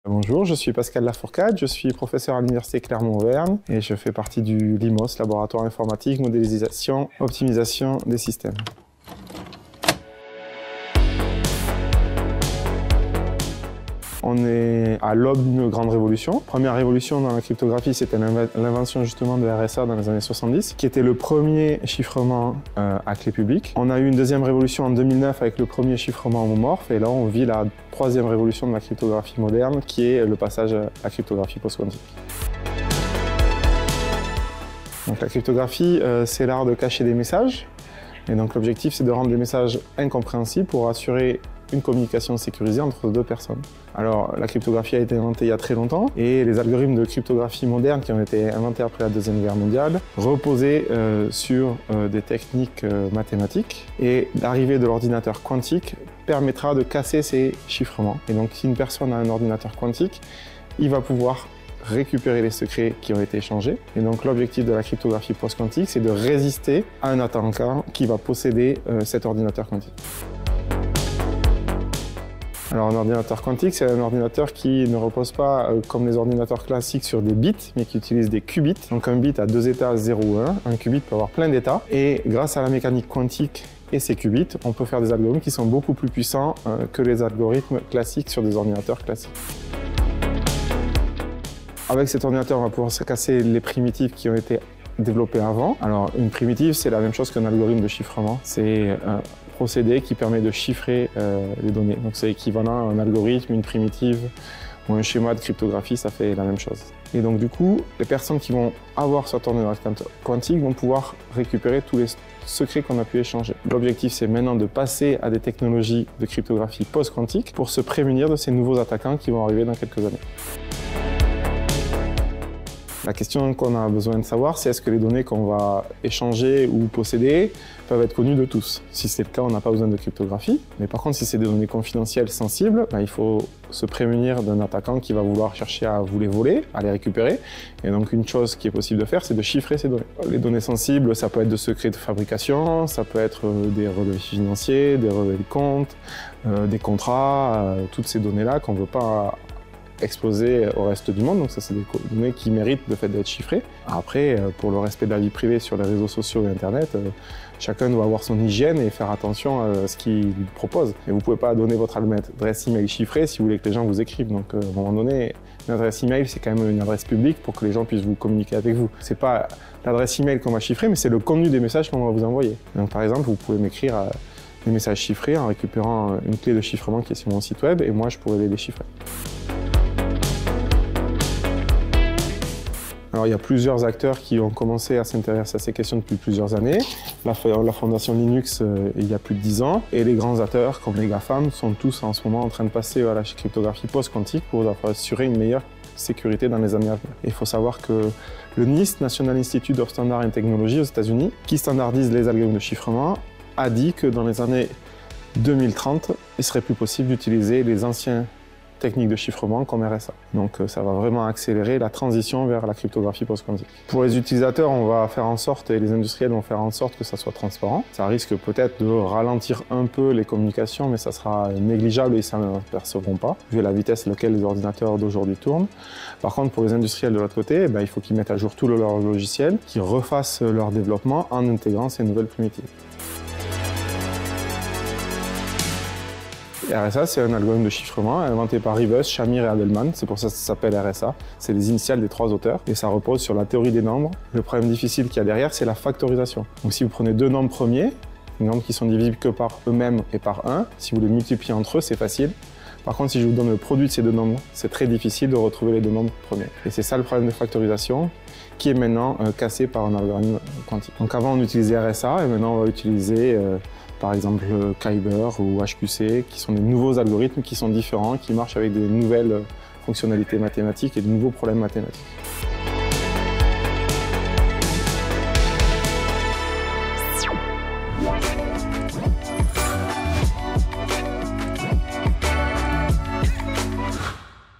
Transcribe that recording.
Bonjour, je suis Pascal Lafourcade, je suis professeur à l'Université Clermont-Auvergne et je fais partie du LIMOS, Laboratoire Informatique, Modélisation, Optimisation des Systèmes. On est à l'aube d'une grande révolution. Première révolution dans la cryptographie, c'était l'invention justement de RSA dans les années 70, qui était le premier chiffrement à clé publique. On a eu une deuxième révolution en 2009 avec le premier chiffrement homomorphe, et là on vit la troisième révolution de la cryptographie moderne, qui est le passage à la cryptographie post-quantique. Donc la cryptographie, c'est l'art de cacher des messages, et donc l'objectif c'est de rendre les messages incompréhensibles pour assurer une communication sécurisée entre deux personnes. Alors, la cryptographie a été inventée il y a très longtemps et les algorithmes de cryptographie moderne qui ont été inventés après la Deuxième Guerre mondiale reposaient sur des techniques mathématiques, et l'arrivée de l'ordinateur quantique permettra de casser ces chiffrements. Et donc, si une personne a un ordinateur quantique, il va pouvoir récupérer les secrets qui ont été échangés. Et donc l'objectif de la cryptographie post-quantique, c'est de résister à un attaquant qui va posséder cet ordinateur quantique. Alors un ordinateur quantique, c'est un ordinateur qui ne repose pas comme les ordinateurs classiques sur des bits, mais qui utilise des qubits. Donc un bit a deux états 0 ou 1, un qubit peut avoir plein d'états, et grâce à la mécanique quantique et ces qubits, on peut faire des algorithmes qui sont beaucoup plus puissants que les algorithmes classiques sur des ordinateurs classiques. Avec cet ordinateur, on va pouvoir se casser les primitives qui ont été développées avant. Alors une primitive, c'est la même chose qu'un algorithme de chiffrement. C'est un procédé qui permet de chiffrer les données. Donc c'est équivalent à un algorithme, une primitive ou un schéma de cryptographie, ça fait la même chose. Et donc du coup, les personnes qui vont avoir cet ordinateur quantique vont pouvoir récupérer tous les secrets qu'on a pu échanger. L'objectif, c'est maintenant de passer à des technologies de cryptographie post-quantique pour se prémunir de ces nouveaux attaquants qui vont arriver dans quelques années. La question qu'on a besoin de savoir, c'est est-ce que les données qu'on va échanger ou posséder peuvent être connues de tous. Si c'est le cas, on n'a pas besoin de cryptographie. Mais par contre, si c'est des données confidentielles, sensibles, il faut se prémunir d'un attaquant qui va vouloir chercher à vous les voler, à les récupérer. Et donc une chose qui est possible de faire, c'est de chiffrer ces données. Les données sensibles, ça peut être de secrets de fabrication, ça peut être des relevés financiers, des relevés de comptes, des contrats, toutes ces données-là qu'on ne veut pas exposées au reste du monde, donc ça c'est des données qui méritent le fait d'être chiffrées. Après, pour le respect de la vie privée sur les réseaux sociaux et Internet, chacun doit avoir son hygiène et faire attention à ce qu'il propose. Et vous ne pouvez pas donner votre adresse email chiffrée si vous voulez que les gens vous écrivent. Donc à un moment donné, une adresse email c'est quand même une adresse publique pour que les gens puissent vous communiquer avec vous. C'est pas l'adresse email qu'on va chiffrer, mais c'est le contenu des messages qu'on va vous envoyer. Donc par exemple, vous pouvez m'écrire des messages chiffrés en récupérant une clé de chiffrement qui est sur mon site web, et moi je pourrais les déchiffrer. Alors, il y a plusieurs acteurs qui ont commencé à s'intéresser à ces questions depuis plusieurs années. La fondation Linux, il y a plus de 10 ans. Et les grands acteurs, comme les GAFAM, sont tous en ce moment en train de passer à la cryptographie post-quantique pour assurer une meilleure sécurité dans les années à venir. Il faut savoir que le NIST, National Institute of Standards and Technology aux États-Unis, qui standardise les algorithmes de chiffrement, a dit que dans les années 2030, il serait plus possible d'utiliser les anciens techniques de chiffrement comme RSA. Donc ça va vraiment accélérer la transition vers la cryptographie post-quantique. Pour les utilisateurs, on va faire en sorte, et les industriels vont faire en sorte que ça soit transparent. Ça risque peut-être de ralentir un peu les communications, mais ça sera négligeable et ils ne s'en apercevront pas, vu la vitesse à laquelle les ordinateurs d'aujourd'hui tournent. Par contre, pour les industriels de l'autre côté, il faut qu'ils mettent à jour tout leur logiciel, qu'ils refassent leur développement en intégrant ces nouvelles primitives. RSA, c'est un algorithme de chiffrement inventé par Rivers, Shamir et Adelman. C'est pour ça que ça s'appelle RSA. C'est les initiales des trois auteurs et ça repose sur la théorie des nombres. Le problème difficile qu'il y a derrière, c'est la factorisation. Donc si vous prenez deux nombres premiers, des nombres qui sont divisibles que par eux-mêmes et par 1, si vous les multipliez entre eux, c'est facile. Par contre, si je vous donne le produit de ces deux nombres, c'est très difficile de retrouver les deux nombres premiers. Et c'est ça le problème de factorisation qui est maintenant cassé par un algorithme quantique. Donc avant, on utilisait RSA et maintenant, on va utiliser par exemple Kyber ou HQC, qui sont des nouveaux algorithmes qui sont différents, qui marchent avec des nouvelles fonctionnalités mathématiques et de nouveaux problèmes mathématiques.